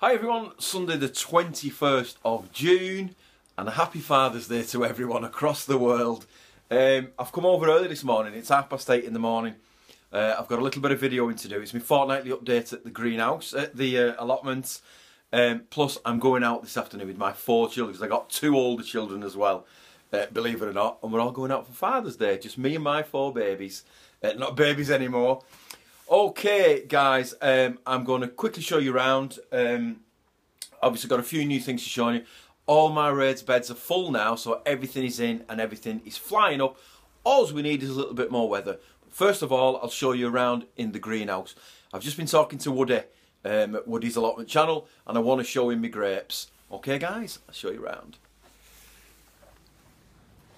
Hi everyone, Sunday the 21st of June and a happy Father's Day to everyone across the world. I've come over early this morning, it's 8:30 in the morning. I've got a little bit of videoing to do. It's my fortnightly update at the greenhouse, at the allotments. Plus I'm going out this afternoon with my 4 children because I got 2 older children as well, believe it or not. And we're all going out for Father's Day, just me and my 4 babies. Not babies anymore. Okay guys, I'm going to quickly show you around. Obviously got a few new things to show you. All my raised beds are full now, so everything is in and everything is flying up. All we need is a little bit more weather. First of all, I'll show you around in the greenhouse. I've just been talking to Woody at Woody's Allotment channel, and I want to show him my grapes. Okay guys, I'll show you around.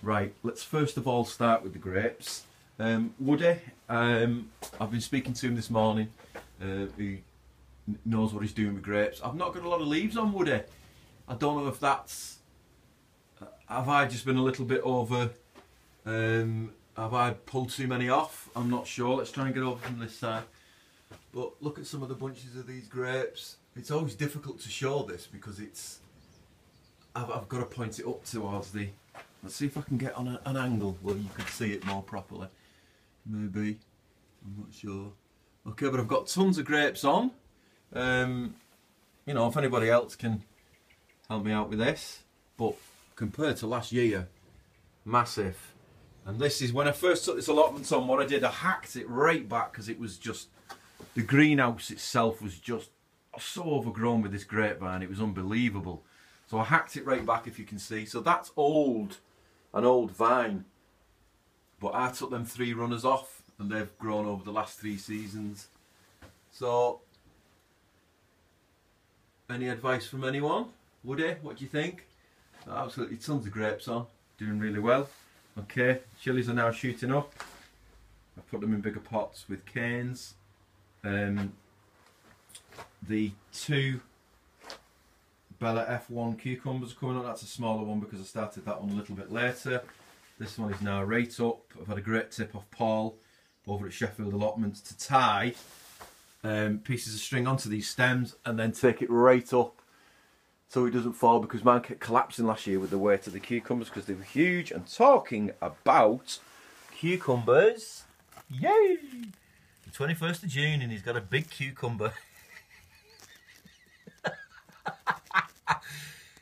Right, let's first of all start with the grapes. Woody, I've been speaking to him this morning. He knows what he's doing with grapes. I've not got a lot of leaves on, Woody. I don't know if that's... have I just been a little bit over... have I pulled too many off? I'm not sure. Let's try and get over from this side. But look at some of the bunches of these grapes. It's always difficult to show this because it's... I've got to point it up towards the... Let's see if I can get on an angle where you can see it more properly. Maybe. I'm not sure. Okay, but I've got tons of grapes on. You know, if anybody else can help me out with this. But compared to last year, massive. And this is, when I first took this allotment on, what I did, I hacked it right back because it was just, the greenhouse itself was just so overgrown with this grapevine, it was unbelievable. So I hacked it right back, if you can see. So that's old, an old vine. But I took them 3 runners off and they've grown over the last 3 seasons. So, any advice from anyone? Woody, what do you think? Absolutely tons of grapes on, doing really well. Okay, chilies are now shooting up. I've put them in bigger pots with canes. The 2 Bella F1 cucumbers are coming up. That's a smaller one because I started that one a little bit later. This one is now right up. I've had a great tip off Paul over at Sheffield Allotments to tie pieces of string onto these stems and then take it right up so it doesn't fall, because mine kept collapsing last year with the weight of the cucumbers because they were huge. And talking about cucumbers, yay! The 21st of June and he's got a big cucumber.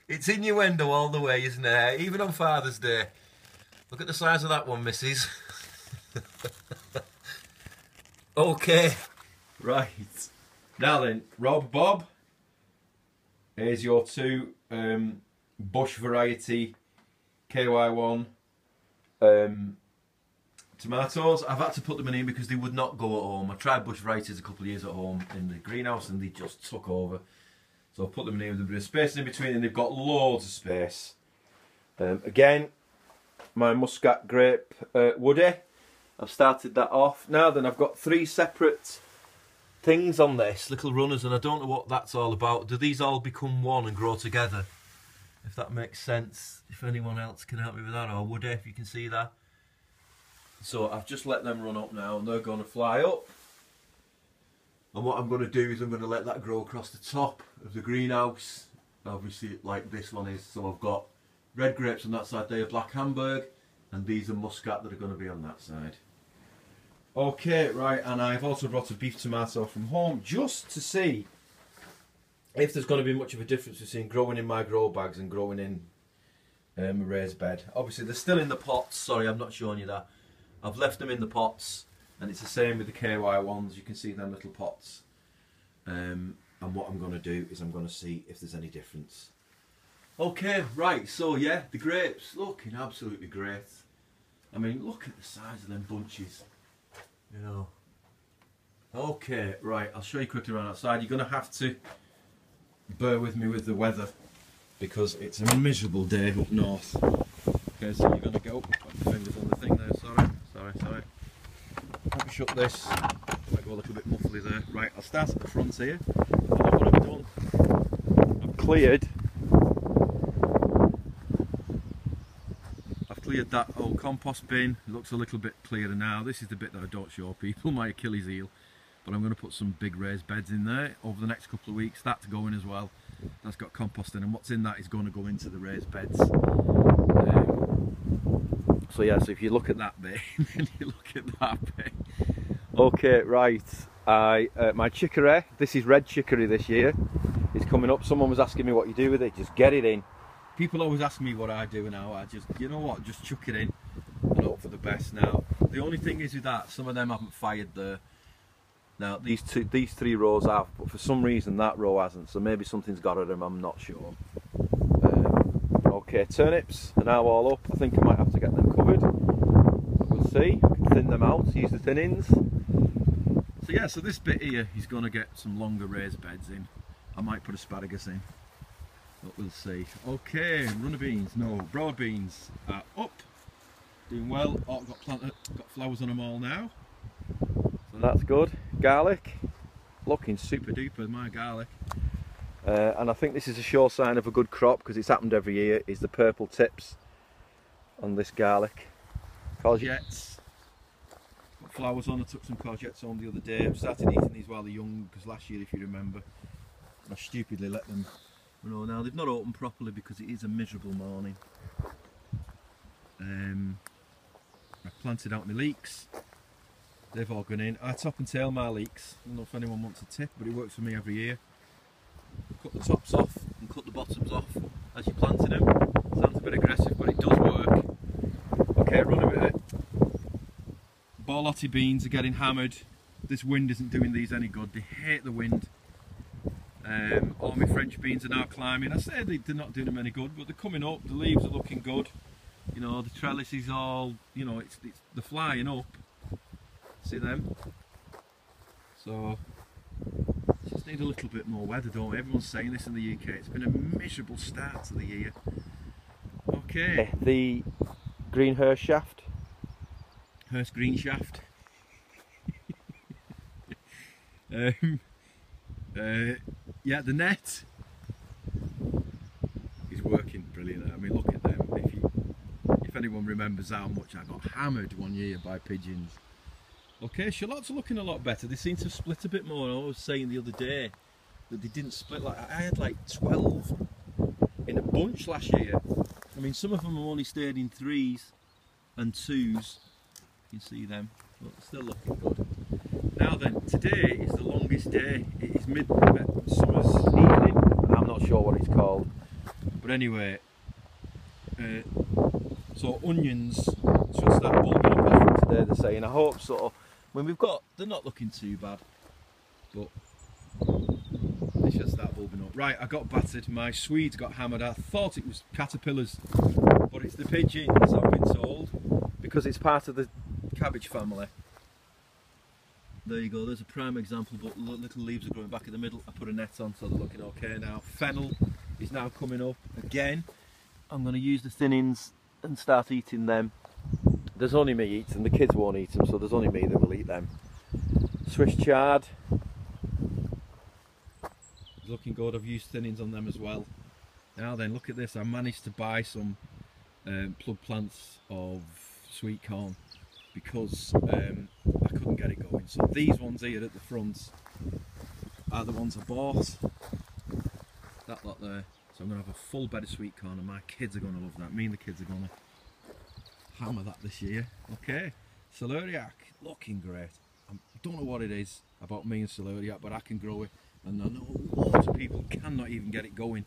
It's innuendo all the way, isn't it? Even on Father's Day. Look at the size of that one, missus. Okay, right. Now then, Rob, Bob, here's your 2 bush variety KY1 tomatoes. I've had to put them in because they would not go at home. I tried bush varieties a couple of years at home in the greenhouse and they just took over. So I put them in with a bit of space in between and they've got loads of space. Again, my muscat grape Woody, I've started that off. Now then, I've got 3 separate things on this, little runners, and I don't know what that's all about. Do these all become one and grow together? If that makes sense. If anyone else can help me with that, or Woody, if you can see that. So I've just let them run up now and they're going to fly up. And what I'm going to do is I'm going to let that grow across the top of the greenhouse. Obviously like this one is, so I've got red grapes on that side there, black Hamburg, and these are muscat that are going to be on that side. Okay, right, and I've also brought a beef tomato from home just to see if there's going to be much of a difference between growing in my grow bags and growing in a raised bed. Obviously they're still in the pots, sorry I'm not showing you that. I've left them in the pots, and it's the same with the KY ones, you can see them little pots. And what I'm going to do is I'm going to see if there's any difference. Okay, right, so yeah, the grapes looking absolutely great. I mean, look at the size of them bunches, you know. Okay, right, I'll show you quickly around outside. You're going to have to bear with me with the weather because it's a miserable day up north. Okay, so you're going to go, put my fingers on the thing there, sorry. Let me shut this, might go a little bit muffly there. Right, I'll start at the front here. What I've done, I've cleared that old compost bin. It looks a little bit clearer now. This is the bit that I don't show people, my Achilles heel. but I'm going to put some big raised beds in there over the next couple of weeks. That's going as well. That's got compost in, and what's in that is going to go into the raised beds. So yeah, so if you look at that bit, then you look at that bit. Okay, right. My chicory, this is red chicory this year. It's coming up. Someone was asking me what you do with it. Just get it in. People always ask me what I do now. I just, you know what, just chuck it in and hope for the best. Now, the only thing is with that, some of them haven't fired there. Now, these three rows have, but for some reason that row hasn't. So maybe something's got at them, I'm not sure. Okay, turnips are now all up. I think I might have to get them covered. But we'll see. I can thin them out, use the thin-ins. So yeah, so this bit here, he's going to get some longer raised beds in. I might put asparagus in, but we'll see. Okay, runner beans, no, broad beans are up, doing well. Oh, got flowers on them all now, so that's good. Garlic, looking super duper, my garlic. And I think this is a sure sign of a good crop, because it's happened every year, is the purple tips on this garlic. Courgettes, got flowers on. I took some courgettes on the other day. I've started eating these while they're young, because last year, if you remember, I stupidly let them run. Now they've not opened properly because it is a miserable morning. I planted out my leeks. They've all gone in. I top and tail my leeks. I don't know if anyone wants a tip, but it works for me every year. Cut the tops off and cut the bottoms off as you're planting them. Sounds a bit aggressive, but it does work. Okay, run a bit. Borlotti beans are getting hammered. This wind isn't doing these any good. They hate the wind. All my French beans are now climbing. I say they're not doing them any good, but they're coming up. The leaves are looking good. You know, the trellis is all, you know, they're flying up. See them? So, just need a little bit more weather, don't we? Everyone's saying this in the UK. It's been a miserable start to the year. Okay. The green Hurst shaft. Hurst green shaft. Yeah, the net is working brilliant. I mean, look at them. If anyone remembers how much I got hammered one year by pigeons. Okay, shallots are looking a lot better. They seem to split a bit more. I was saying the other day that they didn't split. Like I had like 12 in a bunch last year. I mean, some of them have only stayed in 3s and 2s. You can see them, but still looking good. Now then, today is the longest day. It is midsummer's evening. I'm not sure what it's called, but anyway. So onions should start bulbing up after today. They're saying. I hope so. When they're not looking too bad, but they should start bulbing up. Right, I got battered. My Swedes got hammered. I thought it was caterpillars, but it's the pigeons. I've been told, because it's part of the cabbage family. There you go, there's a prime example, but little leaves are growing back in the middle. I put a net on, so they're looking okay now. Fennel is now coming up again. I'm going to use the thin-ins and start eating them. There's only me eats them, the kids won't eat them, so there's only me that will eat them. Swiss chard. It's looking good, I've used thin-ins on them as well. Now then, look at this, I managed to buy some plug plants of sweet corn, because I couldn't get it going. So these ones here at the front are the ones I bought. That lot there. So I'm going to have a full bed of sweet corn, and my kids are going to love that. Me and the kids are going to hammer that this year. Okay, celeriac, looking great. I don't know what it is about me and celeriac, but I can grow it. And I know lots of people cannot even get it going.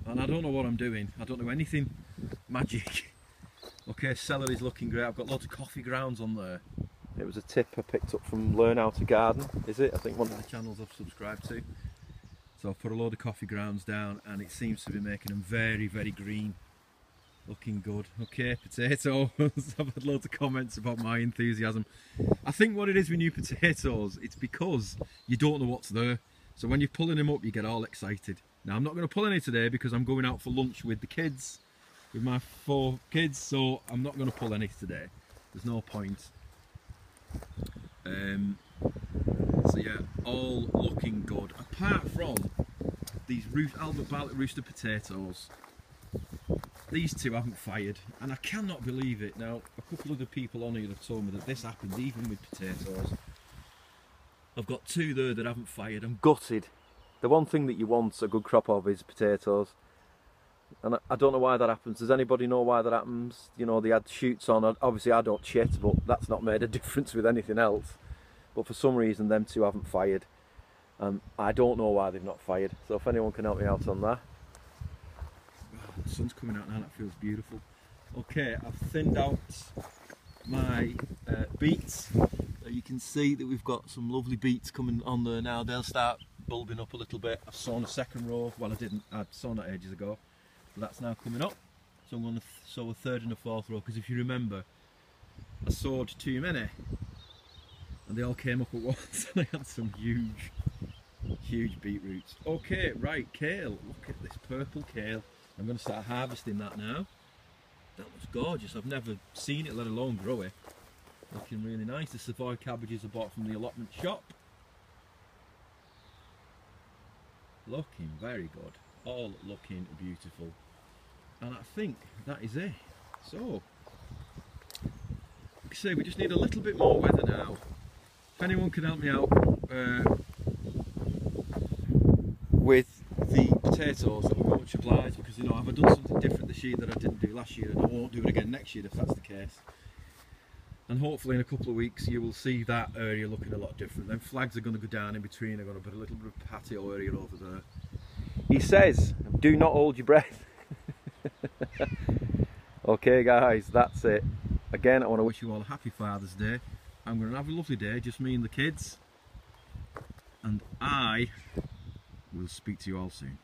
And I don't know what I'm doing. I don't know anything magic. Okay, celery's looking great. I've got lots of coffee grounds on there. It was a tip I picked up from Learn How to Garden, is it? I think one of the channels I've subscribed to. So I've put a load of coffee grounds down, and it seems to be making them very, very green. Looking good. Okay, potatoes. I've had loads of comments about my enthusiasm. I think what it is with new potatoes, it's because you don't know what's there. So when you're pulling them up, you get all excited. Now I'm not going to pull any today because I'm going out for lunch with the kids, with my 4 kids, so I'm not going to pull any today. There's no point. So yeah, all looking good. Apart from these Albert Bartlett Rooster potatoes. These 2 haven't fired, and I cannot believe it. Now, a couple of the people on here have told me that this happens even with potatoes. I've got 2 there that haven't fired. I'm gutted. The one thing that you want a good crop of is potatoes. And I don't know why that happens. Does anybody know why that happens? You know, they had shoots on. Obviously I don't chit, but that's not made a difference with anything else. But for some reason them 2 haven't fired. I don't know why they've not fired. So if anyone can help me out on that. Oh, the sun's coming out now, that feels beautiful. Okay, I've thinned out my beets. You can see that we've got some lovely beets coming on there now. They'll start bulbing up a little bit. I've sown a second row. Well, I didn't. I'd sown that ages ago. But that's now coming up. So I'm going to sow a 3rd and a 4th row, because if you remember, I sowed too many. And they all came up at once, and I had some huge beetroots. Okay, right, kale. Look at this purple kale. I'm going to start harvesting that now. That looks gorgeous. I've never seen it, let alone grow it. Looking really nice. The Savoy cabbages I bought from the allotment shop. Looking very good. All looking beautiful. And I think that is it. So, like I say, we just need a little bit more weather now. If anyone can help me out with the potatoes, I would be much obliged, because, you know, have I done something different this year that I didn't do last year, and I won't do it again next year if that's the case. And hopefully in a couple of weeks you will see that area looking a lot different. Then flags are going to go down in between. I'm going to put a little bit of patio area over there. He says, do not hold your breath. Okay guys, that's it. Again, I want to wish you all a happy Father's Day. I'm going to have a lovely day, just me and the kids. And I will speak to you all soon.